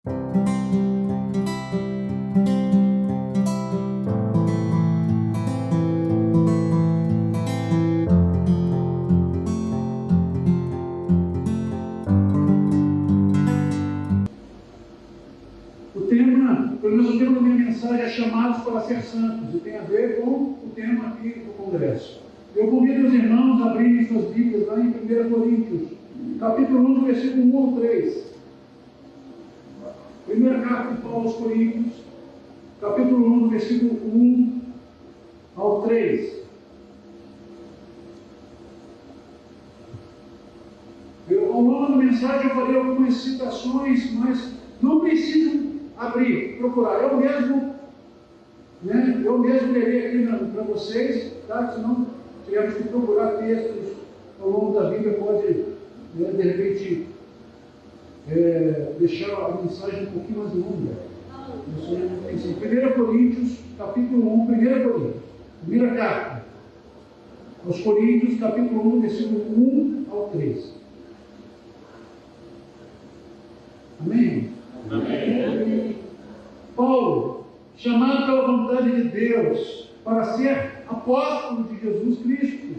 Pelo menos o tema da minha mensagem é chamados para ser santos, e tem a ver com o tema aqui do Congresso. Eu convido os irmãos a abrirem suas Bíblias lá em 1 Coríntios, capítulo 1, versículo 1 ao 3. Primeira carta de Paulo aos Coríntios, capítulo 1, versículo 1 ao 3. Ao longo da mensagem eu farei algumas citações, mas não preciso abrir, procurar. Eu mesmo lerei aqui para vocês, tá? Senão tivermos que procurar textos ao longo da Bíblia, pode, de repente, deixar a mensagem um pouquinho mais longa. 1 Coríntios, capítulo 1, 1 Coríntios, primeira carta aos Coríntios, capítulo 1, versículo 1 ao 3. Amém? Amém. Paulo, chamado pela vontade de Deus para ser apóstolo de Jesus Cristo,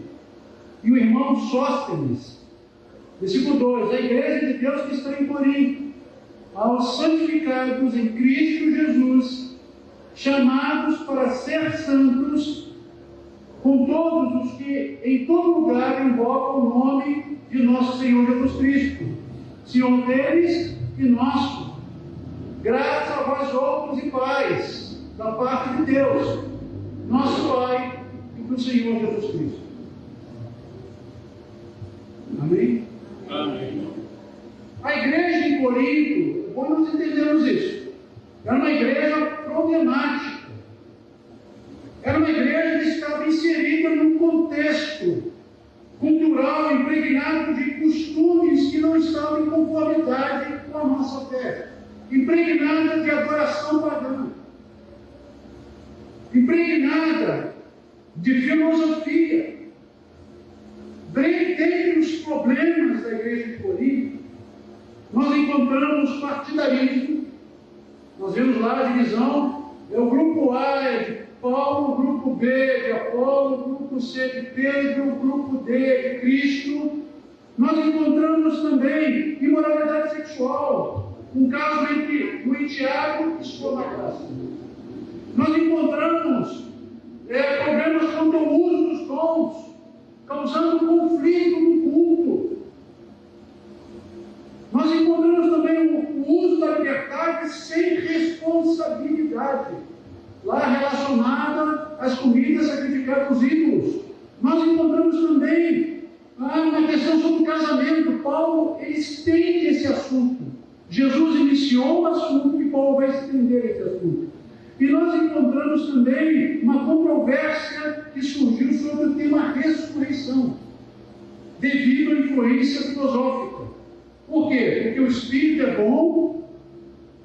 e o irmão Sóstenes, versículo 2, a igreja de Deus que está em Corinto, aos santificados em Cristo Jesus, chamados para ser santos, com todos os que em todo lugar invocam o nome de nosso Senhor Jesus Cristo, Senhor deles e nosso. Graças a vós outros e paz, da parte de Deus, nosso Pai e do Senhor Jesus Cristo. Amém? Amém. A igreja em Corinto, quando nós entendemos isso, era uma igreja problemática. Era uma igreja que estava inserida num contexto cultural impregnado de costumes que não estavam em conformidade com a nossa fé. Impregnada de adoração pagã, impregnada de filosofia. Dentre os problemas da igreja de Corinto, nós encontramos partidarismo. Nós vemos lá a divisão: o grupo A é de Paulo, o grupo B de Apolo, o grupo C de Pedro, o grupo D de Cristo. Nós encontramos também imoralidade sexual, um caso entre o Tiago e sua madrasta. Nós encontramos problemas quanto ao uso dos dons, causando conflito no culto. Nós encontramos também o uso da liberdade sem responsabilidade, lá relacionada às comidas sacrificadas aos ídolos. Nós encontramos também uma questão sobre o casamento. Paulo estende esse assunto. Jesus iniciou o assunto e Paulo vai estender esse assunto. E nós encontramos também uma controvérsia que surgiu sobre o tema ressurreição, devido à influência filosófica. Por quê? Porque o espírito é bom,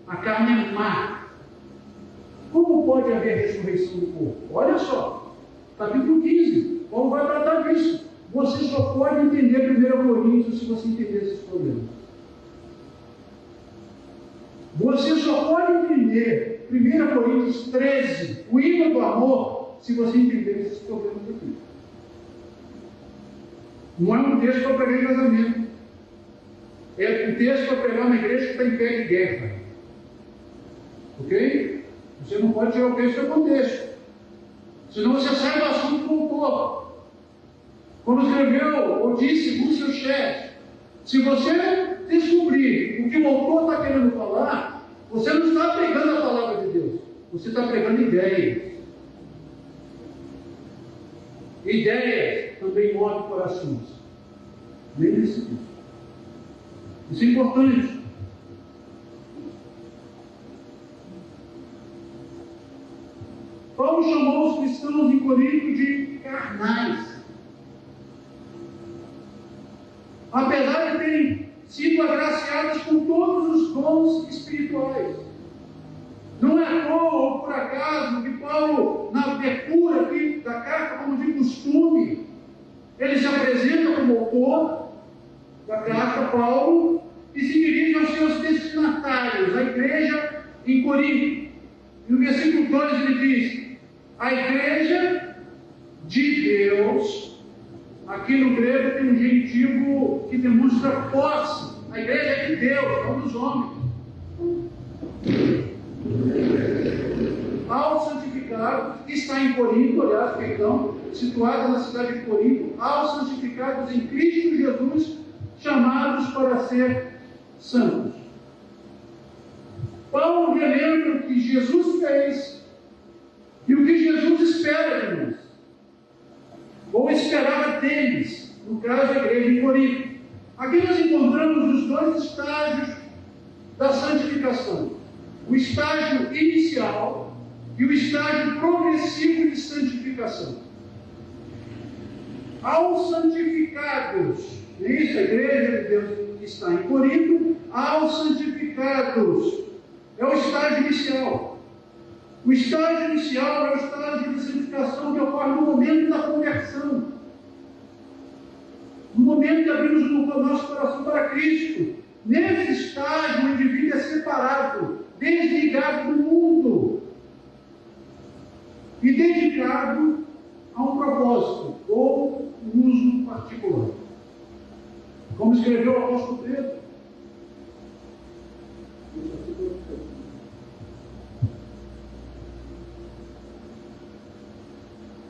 a carne é má. Como pode haver ressurreição do corpo? Olha só, capítulo 15, Paulo vai tratar disso. Você só pode entender 1 Coríntios se você entender esses problemas. Você só pode entender 1 Coríntios 13, o hino do amor, se você entender esses problemas aqui. Não é um texto para pregar em casamento. É um texto para pregar uma igreja que está em pé de guerra. Ok? Você não pode tirar o texto do contexto. Senão você sai do assunto do autor. Quando escreveu ou disse, busque o chat. Se você descobrir o que o autor está querendo falar, você não está pregando a palavra de Deus. Você está pregando ideias. Ideias também movem corações. Lembre-se disso. Isso é importante. Paulo chamou os cristãos em Corinto de carnais. Apesar de terem sido agraciados com todos os dons espirituais. Não é à toa ou por acaso que Paulo, na abertura aqui da carta, como de costume, ele se apresenta como autor da carta, Paulo, e se dirige aos seus destinatários, a igreja em Corinto. E no versículo 2 ele diz: a igreja de Deus. Aqui no grego tem um genitivo que demonstra posse. A igreja é de Deus, não dos homens. Aos santificados, que está em Corinto, aliás, perdão, situada na cidade de Corinto, aos santificados em Cristo Jesus, chamados para ser santos. Paulo relembra o que Jesus fez e o que Jesus espera de nós, ou esperava deles, no caso da igreja em Corinto. Aqui nós encontramos os dois estágios da santificação: o estágio inicial e o estágio progressivo de santificação. Aos santificados, isso, a igreja de Deus que está em Corinto, aos santificados, é o estágio inicial. O estágio inicial é o estágio de santificação que ocorre no momento da conversão. No momento que abrimos o nosso coração para Cristo. Nesse estágio, o indivíduo é separado, desligado do mundo e dedicado a um propósito ou uso particular. Como escreveu o apóstolo Pedro.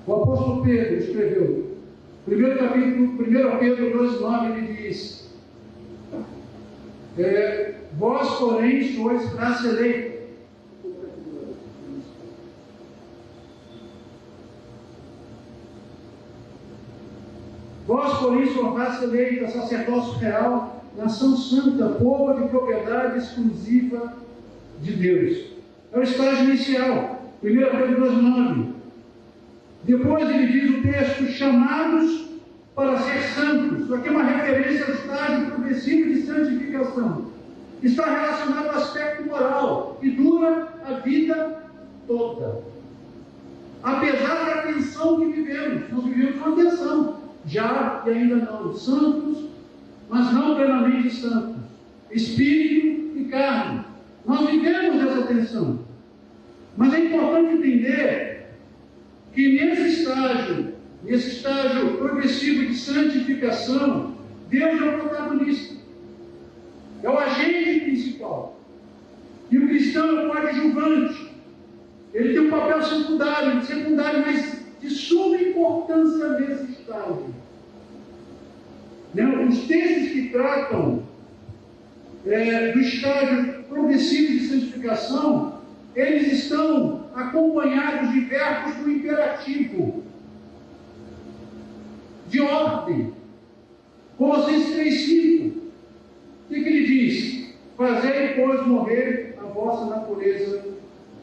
O apóstolo Pedro escreveu, primeiro capítulo, 1 Pedro 2,9, ele diz: vós, porém, sois raça eleita. Vós, porém, sois raça eleita, sacerdócio real, nação santa, povo de propriedade exclusiva de Deus. É o estágio inicial, 1 Pedro 2,9. Depois ele diz o texto: chamados para ser santos. Isso aqui é uma referência ao estágio progressivo de santificação. Está relacionado ao aspecto moral e dura a vida toda. Apesar da tensão que vivemos, nós vivemos uma tensão, já e ainda não, santos, mas não plenamente santos, espírito e carne. Nós vivemos essa tensão. Mas é importante entender que nesse estágio progressivo de santificação, Deus é o protagonista, é o agente principal. E o cristão é o coadjuvante. Ele tem um papel secundário, mas de suma importância nesse estágio. Os textos que tratam do estágio progressivo de santificação, eles estão acompanhados de verbos do imperativo, de ordem. Colossenses 3,5. O que ele diz? Fazei, pois, morrer a vossa natureza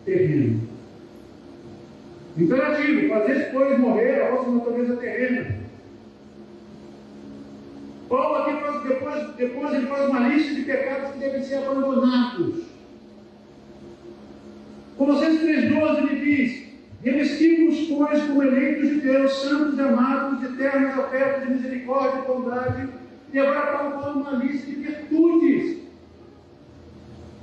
terrena. Imperativo: fazei, pois, morrer a vossa natureza terrena. Paulo aqui depois ele faz uma lista de pecados que devem ser abandonados. Colossenses 3,12 ele diz: revestimos, pois, como eleitos de Deus, santos e amados, de eternos afetos de misericórdia e bondade. E agora Paulo fala uma lista de virtudes,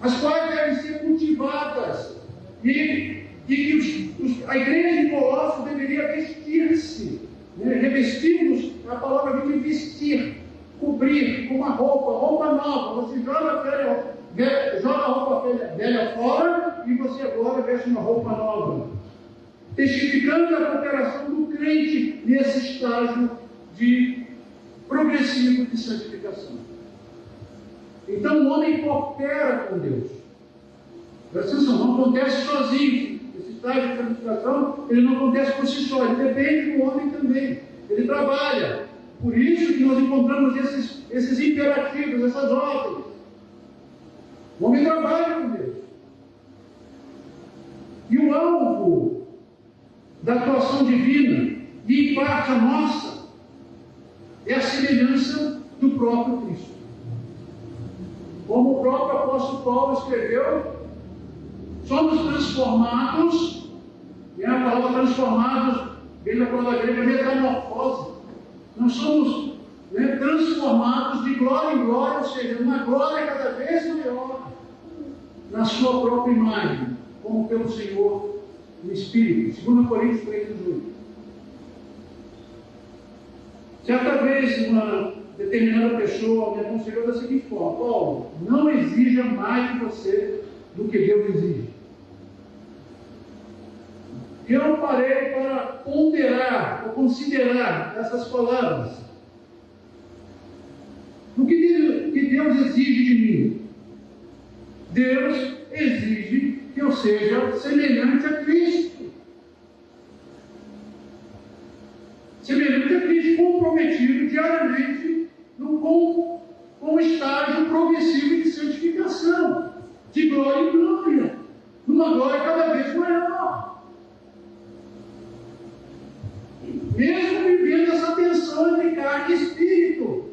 as quais devem ser cultivadas, e que a igreja de Colossos deveria vestir-se. Revestimos, a palavra vem de vestir, cobrir com uma roupa nova. Você joga a roupa velha fora e você agora veste uma roupa nova, testificando a cooperação do crente nesse estágio progressivo de santificação. Então o homem coopera com Deus. Presta atenção, não acontece sozinho. Esse estágio de santificação, ele não acontece por si só, ele depende do homem também. Ele trabalha. Por isso que nós encontramos esses imperativos, essas ordens. O homem trabalha com Deus. E o alvo da atuação divina, e em parte a nossa, é a semelhança do próprio Cristo. Como o próprio apóstolo Paulo escreveu, somos transformados, e a palavra transformados vem da palavra grega metamorfose. Nós somos transformados de glória em glória, ou seja, uma glória cada vez maior. na sua própria imagem, como pelo Senhor no Espírito. 2 Coríntios 3:18. Certa vez, uma determinada pessoa me aconselhou da seguinte forma: Paulo, não exija mais de você do que Deus exige. Eu parei para ponderar, ou considerar essas palavras. O que Deus exige de mim? Deus exige que eu seja semelhante a Cristo. Semelhante a Cristo, comprometido diariamente com um estágio progressivo de santificação, de glória em glória, numa glória cada vez maior. Mesmo vivendo essa tensão entre carne e espírito.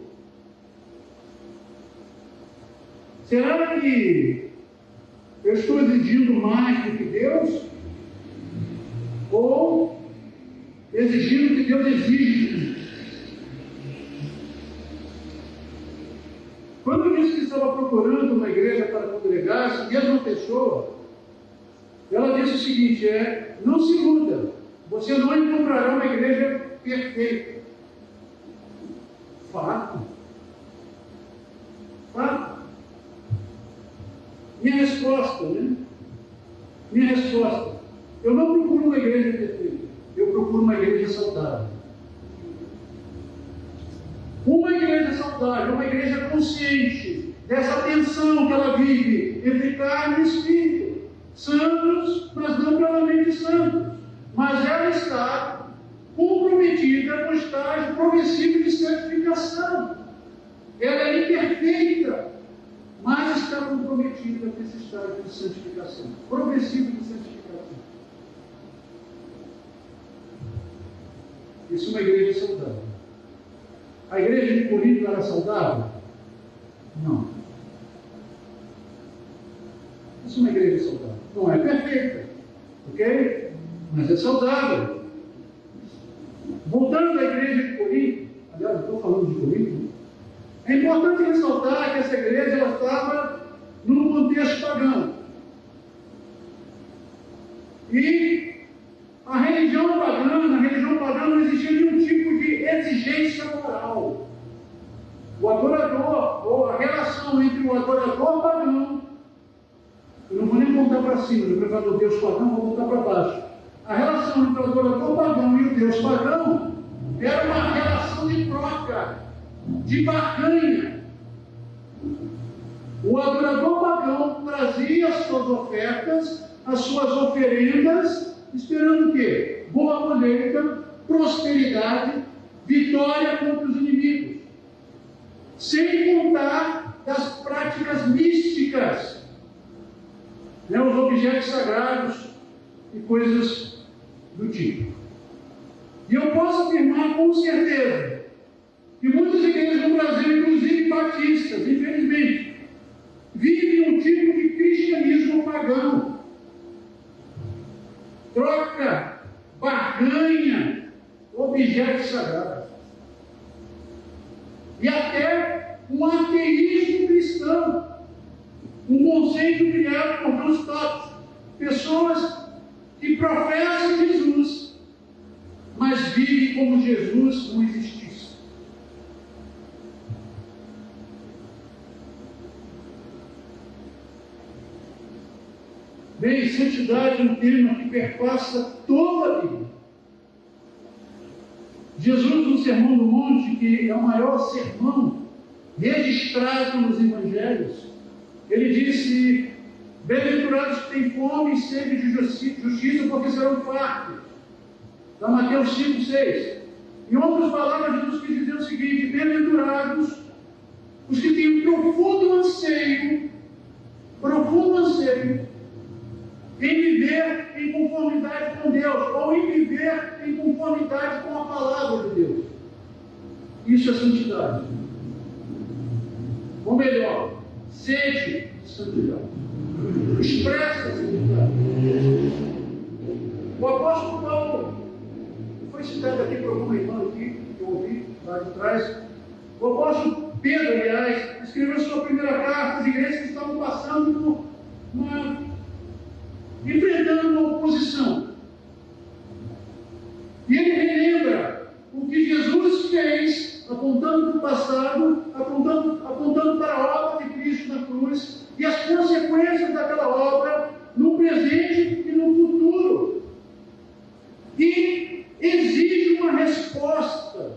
Será que eu estou exigindo mais do que Deus? Ou exigindo o que Deus exige de mim? Quando eu disse que estava procurando uma igreja para congregar, essa mesma pessoa, ela disse o seguinte: não se iluda, você não encontrará uma igreja perfeita. Fato. Fato. Minha resposta, Minha resposta: eu não procuro uma igreja perfeita, eu procuro uma igreja saudável. Uma igreja saudável, uma igreja consciente dessa tensão que ela vive entre carne e espírito. Santos, mas não plenamente santos. Mas ela está comprometida no estágio progressivo de santificação. Ela é imperfeita, mas está comprometida nesse estágio de santificação, progressivo de santificação. Isso é uma igreja saudável. A igreja de Corinto era saudável? Não. Isso é uma igreja saudável. Não é perfeita, ok? Mas é saudável. Voltando à igreja de Corinto, aliás, eu estou falando de Corinto, é importante ressaltar que essa igreja ela estava num contexto pagão. E na religião pagã não existia nenhum tipo de exigência moral. O adorador, ou a relação entre o adorador pagão, eu não vou nem contar para cima, eu prefiro o Deus pagão, vou contar para baixo. A relação entre o adorador pagão e o Deus pagão era uma relação de troca, de barganha. O adorador pagão trazia as suas ofertas, as suas oferendas, esperando o quê? Boa colheita, prosperidade, vitória contra os inimigos. Sem contar das práticas místicas, os objetos sagrados e coisas do tipo. E eu posso afirmar com certeza que muitas igrejas no Brasil, inclusive batistas, infelizmente, vivem um tipo de cristianismo pagão. Troca, barganha, objetos sagrados. E até um ateísmo cristão. Um conceito criado por John Stott. Pessoas que professam Jesus, mas vivem como Jesus não existisse. Bem, santidade é um tema que perpassa toda a Bíblia. Jesus, no Sermão do Monte, que é o maior sermão registrado nos Evangelhos, ele disse: bem-aventurados que têm fome e sede de justiça, porque serão fartos. Da Mateus 5, 6. Em outras palavras, Jesus quis dizer o seguinte: bem-aventurados os que têm um profundo anseio em viver em conformidade com Deus, ou em viver em conformidade com a palavra de Deus. Isso é santidade. Ou melhor, sede de santidade. Expressa a santidade. O apóstolo Paulo, foi citado aqui por alguma irmã aqui, que eu ouvi lá de trás. O apóstolo Pedro, aliás, escreveu sua primeira carta às igrejas que estavam passando enfrentando uma oposição. E ele relembra o que Jesus fez, apontando para o passado, apontando para a obra de Cristo na cruz, e as consequências daquela obra no presente e no futuro. E exige uma resposta.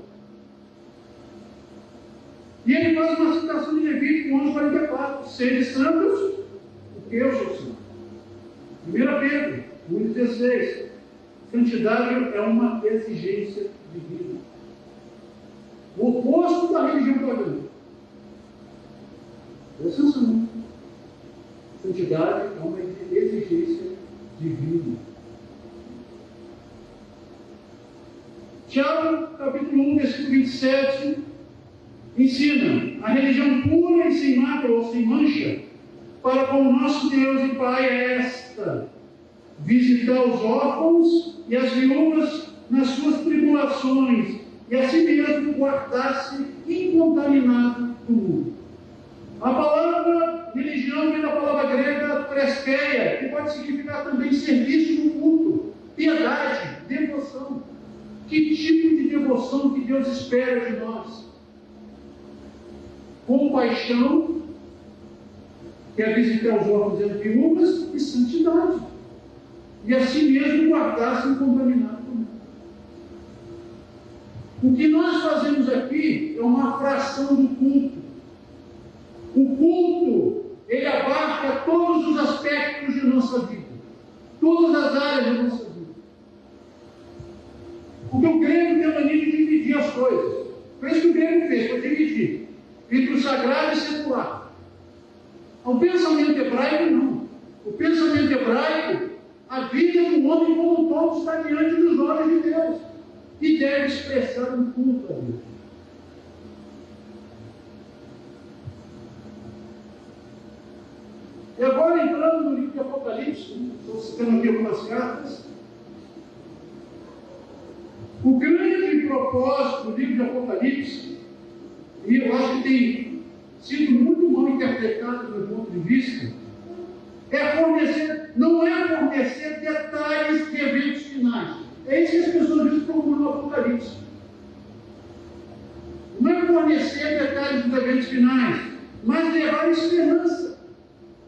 E ele faz uma citação de Levítico 11:44. Sede santos, porque eu sou santo. 1 Pedro 1:16. Santidade é uma exigência de vida. O oposto da religião pagã. Presta atenção. Santidade é uma exigência de vida. Tiago, capítulo 1, versículo 27, ensina: a religião pura e sem mácula ou sem mancha, para com o nosso Deus e Pai é esta: visitar os órfãos e as viúvas nas suas tribulações, e a si mesmo guardar-se incontaminado do mundo. A palavra religião vem da palavra grega preskeia, que pode significar também serviço no culto, piedade, devoção. Que tipo de devoção que Deus espera de nós? Compaixão, que é visitar os órfãos e as viúvas, e santidade. E assim mesmo guardar-se incontaminado do mundo. O que nós fazemos aqui é uma fração do culto. O culto, ele abarca todos os aspectos de nossa vida, todas as áreas da nossa vida. Porque o grego tem a mania de dividir as coisas. Foi isso que o grego fez, para dividir entre o sagrado e o secular. O pensamento hebraico não. O pensamento hebraico, a vida do homem como um todo está diante dos olhos de Deus e deve expressar um culto a Deus. E agora, entrando no livro de Apocalipse, estou citando aqui algumas cartas. O grande propósito do livro de Apocalipse, e eu acho que tem sido muito mal interpretado do meu ponto de vista, não é fornecer detalhes de eventos finais. É isso que as pessoas procuram no Apocalipse. Não é fornecer detalhes dos eventos finais, mas levar esperança.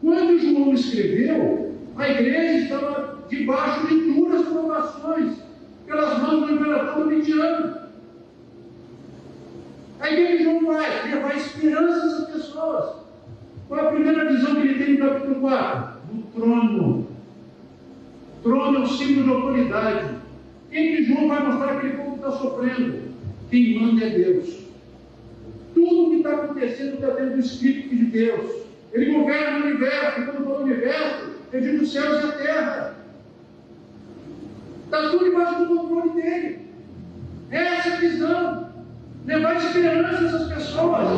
Quando João escreveu, a igreja estava debaixo de duras provações pelas mãos do imperador Domiciano. Aí o que João faz? Levar esperança a essas pessoas. Qual é a primeira visão que ele tem no capítulo 4? Do trono. O trono é o símbolo de autoridade. Quem que João vai mostrar aquele povo que está sofrendo? Quem manda é Deus. Tudo o que está acontecendo está dentro do Espírito de Deus. Ele governa o universo, e quando fala universo, eu digo os céus e a terra. Está tudo debaixo do controle dele. Essa é a visão. Levar esperança a essas pessoas.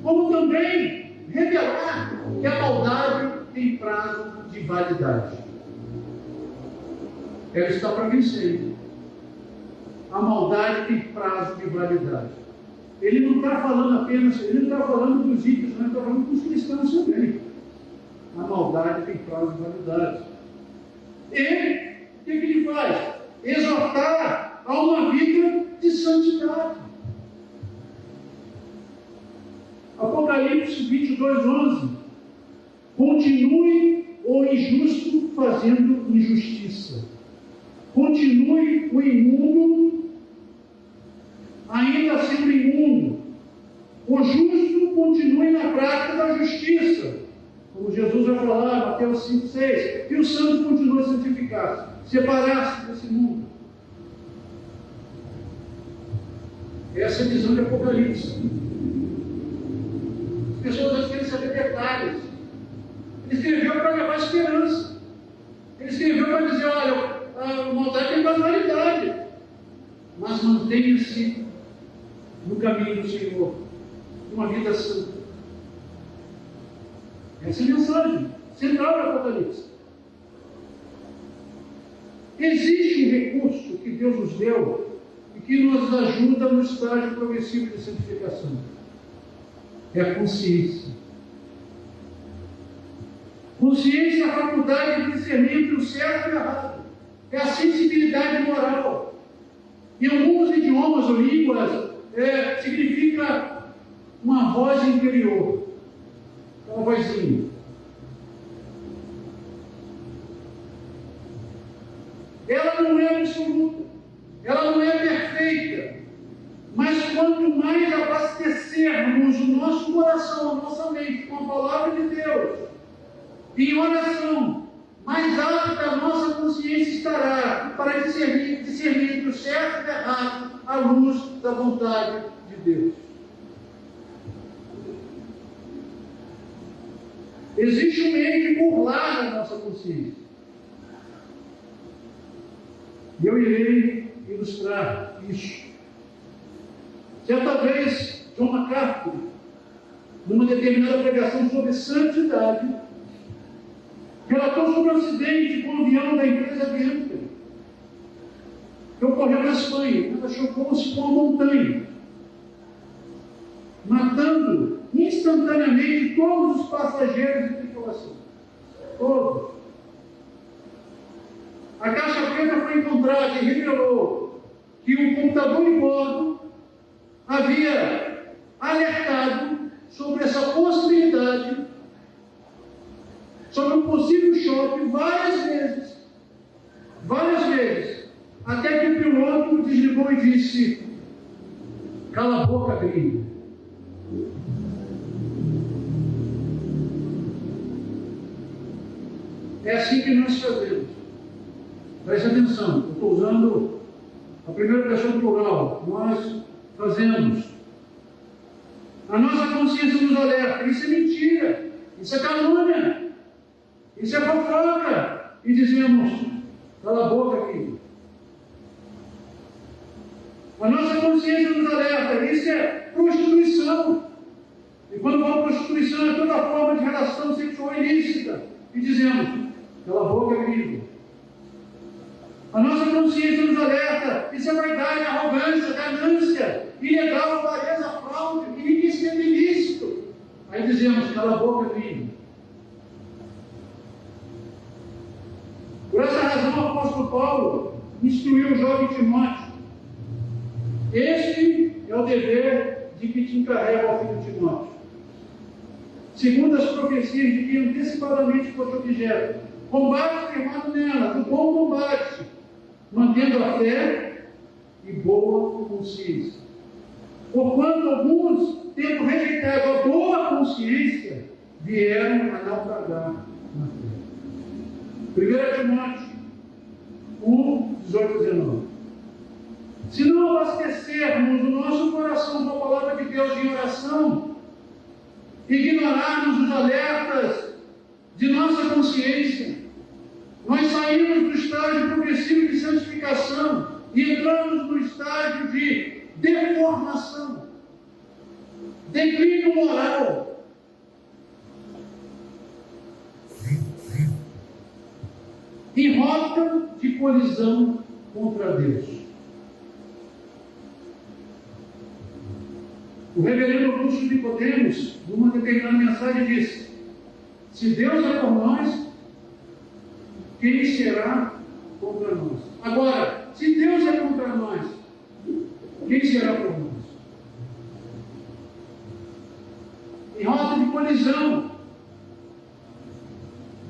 Como também revelar que a maldade tem prazo de validade. Ela está para vencer. A maldade tem prazo de validade. Ele não está falando apenas, ele não está falando dos ímpios, mas está falando dos cristãos também. A maldade tem prazo de validade. E o que ele faz? Exortar a uma vida de santidade. Apocalipse 22:11. Continue o injusto fazendo injustiça. Continue o imundo ainda sendo imundo. O justo continue na prática da justiça. Como Jesus vai falar, Mateus 5:6. E o santo continua a santificar-se, separar-se desse mundo. Essa é a visão de Apocalipse. As pessoas às vezes querem saber detalhes. Ele escreveu para levar esperança. Ele escreveu para dizer, olha, a maldade tem casualidade, mas mantenha-se no caminho do Senhor, uma vida santa. Essa é a mensagem central do Apocalipse. Existe um recurso que Deus nos deu e que nos ajuda no estágio progressivo de santificação. É a consciência. Consciência é a faculdade de discernir entre o certo e o errado. É a sensibilidade moral. Em alguns idiomas ou línguas, significa uma voz interior. Uma vozinha. Ela não é absoluta. Ela não é perfeita. Mas quanto mais abastecermos o nosso coração, a nossa mente com a palavra de Deus, em oração, mais apta a nossa consciência estará para discernir entre o certo e o errado, à luz da vontade de Deus. Existe um meio de burlar a nossa consciência. E eu irei ilustrar isso. Certa vez, John MacArthur, numa determinada pregação sobre santidade, relatou sobre um acidente com um avião da empresa Bianca, que ocorreu na Espanha. Ela chocou-se com uma montanha, matando instantaneamente todos os passageiros de tripulação. Todos. A caixa preta foi encontrada e revelou que o computador de bordo havia alertado sobre essa possibilidade, sobre um possível choque várias vezes, até que o piloto desligou e disse: cala a boca, gringo. É assim que nós fazemos. Preste atenção, eu estou usando a primeira pessoa plural. Nós fazemos. A nossa consciência nos alerta. Isso é mentira. Isso é calúnia. Isso é fofoca. E dizemos: cala a boca aqui. A nossa consciência nos alerta. Isso é prostituição. E quando fala prostituição, é toda forma de relação sexual ilícita. E dizemos: cala a boca, querido. A nossa consciência nos alerta. Isso é vaidade, arrogância, ganância, ilegal, avareza, fraude, enriquecimento ilícito. Aí dizemos: cala a boca, querido. Por essa razão, o apóstolo Paulo instruiu o jovem Timóteo. Este é o dever de que te encarrega, ó filho Timóteo. Segundo as profecias de que antecipadamente foste objeto, combate firmado nela, do bom combate, mantendo a fé e boa consciência. Porquanto alguns, tendo rejeitado a boa consciência, vieram a naufragar na fé. 1 Timóteo 1, 18 e 19. Se não abastecermos o nosso coração com a palavra de Deus em oração, ignorarmos os alertas de nossa consciência, nós saímos do estágio progressivo de santificação e entramos no estágio de deformação, declínio moral. Em rota de colisão contra Deus. O reverendo Augusto Nicodemos, numa determinada mensagem, disse: se Deus é por nós, quem será contra nós? Agora, se Deus é contra nós, quem será por nós? Em rota de colisão.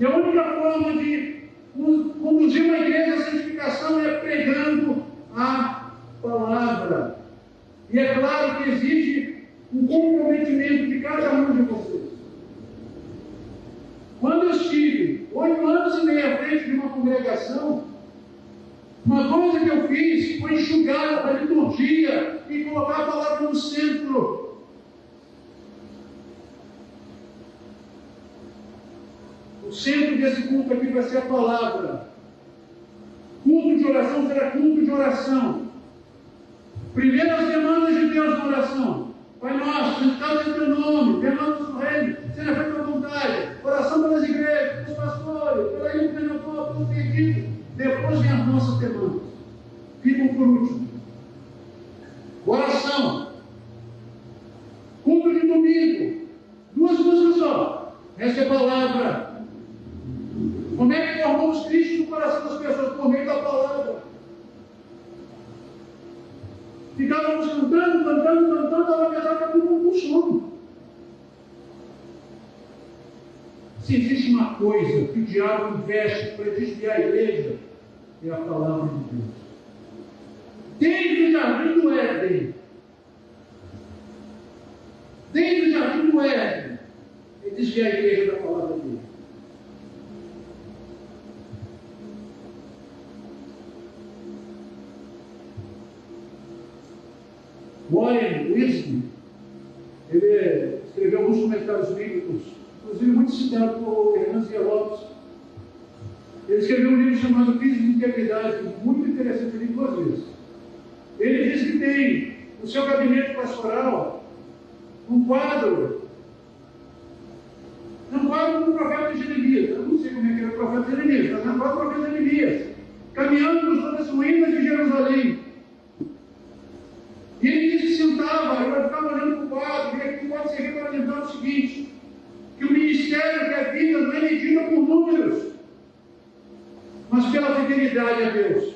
E a única forma de conduzir uma igreja à santificação é pregando a palavra. E é claro que exige um comprometimento de cada um de vocês. Quando eu estive 8 anos e meio à frente de uma congregação, uma coisa que eu fiz foi enxugar a liturgia e colocar a palavra no centro. O centro desse culto aqui vai ser a palavra. Culto de oração será culto de oração. Primeiro as demandas de Deus na oração. Pai nosso, santificado seja o teu nome, venha o nosso reino, seja feita a tua vontade. Oração pelas igrejas, pelos pastores, pela ilha do povo, pelo perdido. Depois vem as nossas demandas. Ficam por último. Oração. Culto de domingo. 2 músicas só. Essa é a palavra. Como é que formamos Cristo no coração das pessoas? Por meio da palavra. Ficávamos cantando, a verdade que tudo não funciona. Se existe uma coisa que o diabo investe para desviar a igreja, é a palavra de Deus. Desde o jardim do Éden, ele desvia a igreja da palavra dele. Warren Wiersbe, ele escreveu alguns comentários bíblicos, inclusive muito citado por Hernandes Lopes. Ele escreveu um livro chamado Crise de Integridade, muito interessante, eu li 2 vezes. Ele diz que tem no seu gabinete pastoral um quadro do profeta Jeremias. Eu não sei como é que era o profeta Jeremias, mas é um quadro do profeta Jeremias, caminhando por todas as ruínas de Jerusalém. E ele disse que sentava, eu ficava olhando para o quadro, e aqui pode servir para lembrar o seguinte: que o ministério que é vida não é medido por números, mas pela fidelidade a Deus.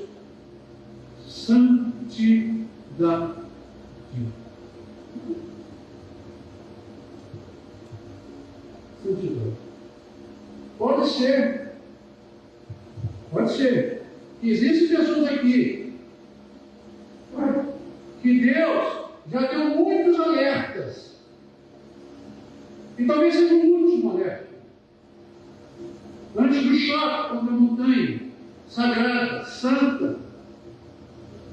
Santidade. Santidade. Pode ser. Existem pessoas aqui que Deus já deu muitos alertas. E talvez seja o último alerta. Antes do choque contra a montanha sagrada, santa,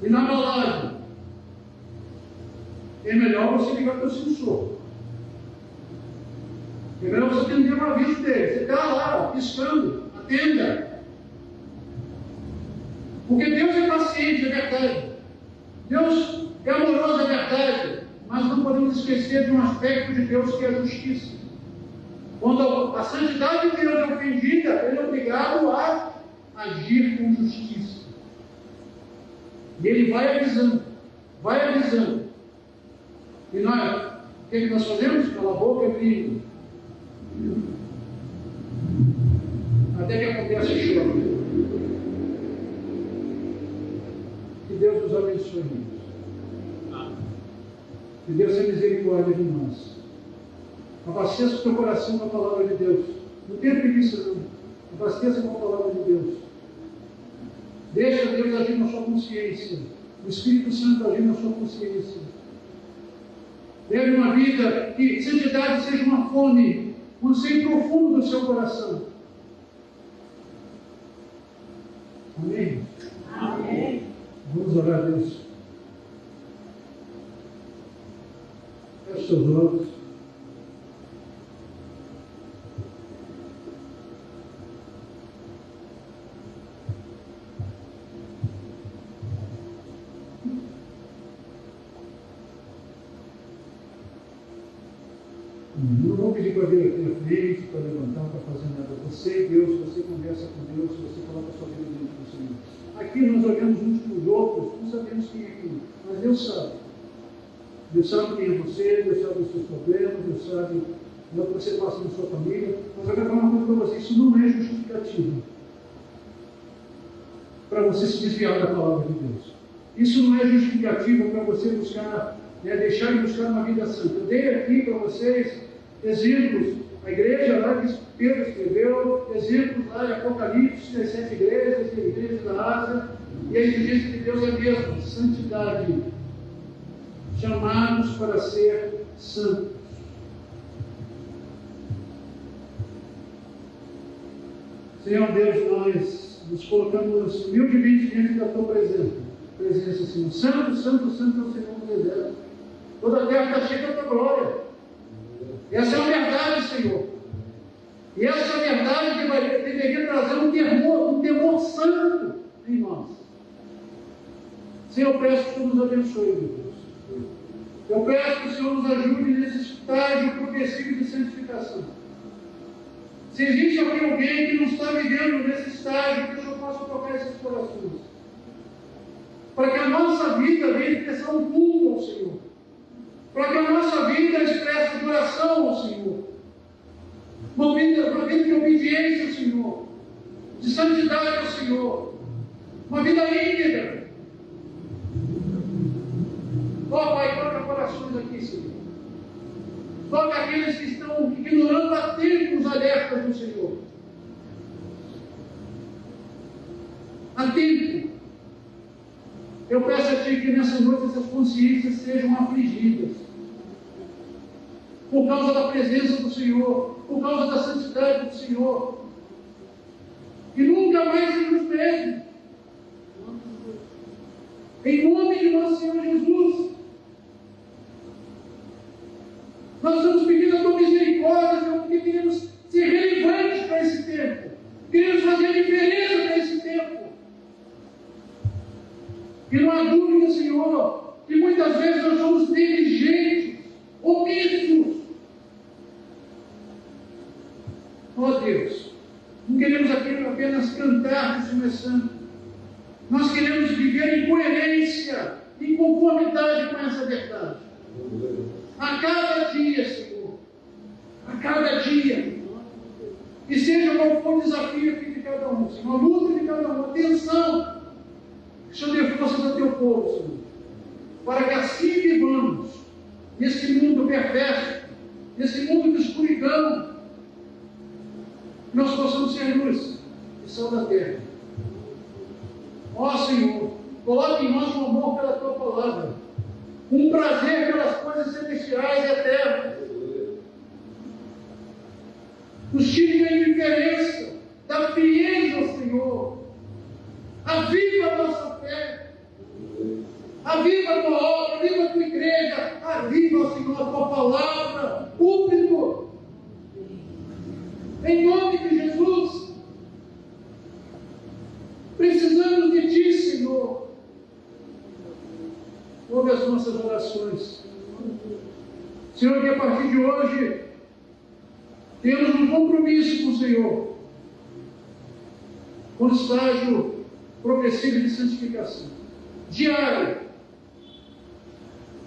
inabalável, é melhor você ligar para o sensor. É melhor você atender um aviso dele. Você está lá, piscando, atenda. Porque Deus é paciente, é verdade. Deus é amoroso, é verdade. Mas não podemos esquecer de um aspecto de Deus que é a justiça. Quando a santidade de Deus é ofendida, ele é obrigado a agir com justiça. E ele vai avisando. E nós, o que nós fazemos? Cala a boca e briga. Até que acontece o choque. Que Deus nos abençoe. Que Deus tenha misericórdia de nós. Abasteça o teu coração com a palavra de Deus. Não tenha preguiça, não. Abasteça com a palavra de Deus. Deixa Deus agir na sua consciência. O Espírito Santo agir na sua consciência. Leve uma vida que santidade seja uma fome, um anseio profundo do seu coração. Amém? Amém. Vamos orar a Deus. Feche seus olhos. Não vou pedir para vir aqui na frente, para levantar, para fazer nada. Você e Deus, você conversa com Deus, você coloca a sua vida diante do Senhor. Aqui nós olhamos uns para os outros, não sabemos quem é quem, mas Deus sabe. Deus sabe quem é você, Deus sabe os seus problemas, Deus sabe o que você passa na sua família. Mas eu quero falar uma coisa para você: isso não é justificativo para você se desviar da palavra de Deus. Isso não é justificativo para você buscar, deixar de buscar uma vida santa. Eu dei aqui para vocês exemplos, a igreja lá que Pedro escreveu, exemplos lá em Apocalipse, das 7 igrejas, a igreja da Ásia, e a exigência de Deus é a mesma: santidade. Chamados para ser santos. Senhor Deus, nós nos colocamos humildemente diante da tua presença, Senhor. Santo, santo, santo é o Senhor do deserto. Toda a terra está cheia da tua glória. Essa é a verdade, Senhor. E essa é a verdade que deveria trazer um temor santo em nós. Senhor, eu peço que o Senhor nos abençoe, meu Deus. Eu peço que o Senhor nos ajude nesse estágio progressivo de santificação. Se existe alguém que não está vivendo nesse estágio, que o Senhor possa tocar esses corações. Para que a nossa vida venha expressar um culto ao Senhor. Para que a nossa vida expresse adoração ao Senhor. Uma vida de obediência ao Senhor. de santidade ao Senhor, uma vida íntegra. Ó Pai, toca corações aqui, Senhor. Toca aqueles que estão ignorando a tempo os alertas do Senhor. A tempo. Eu peço a Ti que nessa noite essas consciências sejam afligidas. Por causa da presença do Senhor, por causa da santidade do Senhor. E nunca mais sejam os mesmos. Em nome de nosso Senhor Jesus. Nós estamos pedindo a Tua misericórdia, Senhor, porque queremos ser relevantes para esse tempo. Queremos fazer a diferença para esse tempo. E não há dúvida, Senhor, que muitas vezes nós somos negligentes, omissos. Ó Deus, não queremos apenas cantar que o Senhor é santo. Nós queremos viver em coerência, em conformidade com essa verdade. A cada dia, Senhor. A cada dia. E seja qual for o desafio aqui de cada um, Senhor. A luta de cada um. Atenção. Que o Senhor dê forças ao Teu povo, Senhor. Para que assim vivamos nesse mundo perverso, nesse mundo de escuridão, nós possamos ser luz e sal da terra. Ó Senhor, coloque em nós um amor pela Tua palavra, um prazer pelas coisas celestiais e eternas. Nos tire da indiferença, da frieza ao Senhor. Aviva a nossa fé. Aviva a Tua obra, aviva a Tua igreja. Aviva, Senhor, a Tua palavra, púlpito. Em nome de Jesus. Precisamos de Ti, Senhor. Ouve as nossas orações. Senhor, que a partir de hoje temos um compromisso com o Senhor, com o estágio progressivo de santificação. Diário.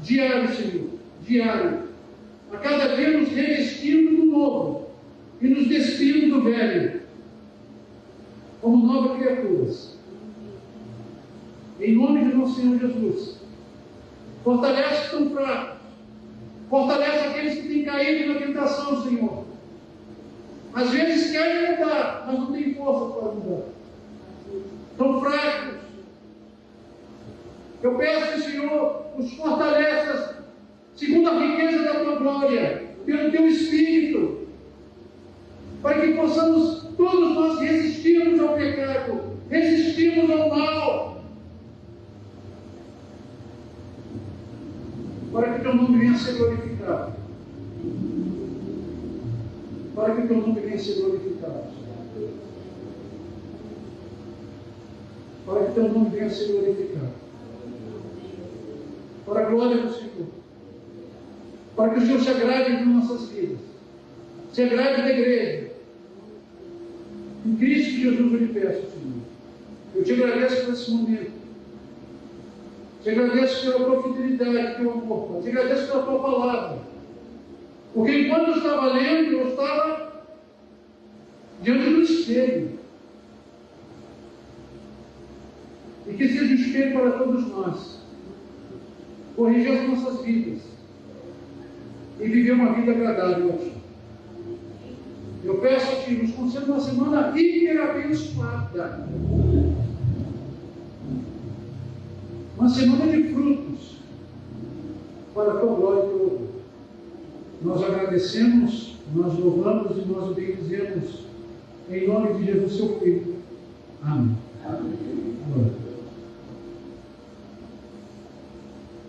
Diário, Senhor. Diário. A cada dia nos revestindo do novo e nos despindo do velho, como novas criaturas. Em nome de nosso Senhor Jesus. Fortalece os tão fracos. Fortalece aqueles que têm caído na tentação, Senhor. Às vezes querem mudar, mas não têm força para mudar. Estão fracos. Eu peço que o Senhor os fortaleça, segundo a riqueza da Tua glória, pelo Teu Espírito, para que possamos todos nós resistirmos ao pecado, resistirmos ao mal, para que Teu nome venha a ser glorificado. Para que Teu nome venha a ser glorificado. Para que Teu nome venha a ser glorificado. Para a glória do Senhor. Para que o Senhor se agrade nas nossas vidas. Se agrade da igreja. Em Cristo Jesus eu lhe peço, Senhor. Eu te agradeço por esse momento. Te agradeço pela Tua fidelidade, pelo Teu amor. Te agradeço pela Tua palavra. Porque enquanto eu estava lendo, eu estava diante do espelho. E que seja um espelho para todos nós. Corrigir as nossas vidas. E viver uma vida agradável a Ti. Eu peço a Ti, nos conceda uma semana hiper abençoada. Uma semana de frutos para a Tua glória e Teu louvor. Nós agradecemos, nós louvamos e nós bendizemos em nome de Jesus, Seu Filho. Amém. Amém.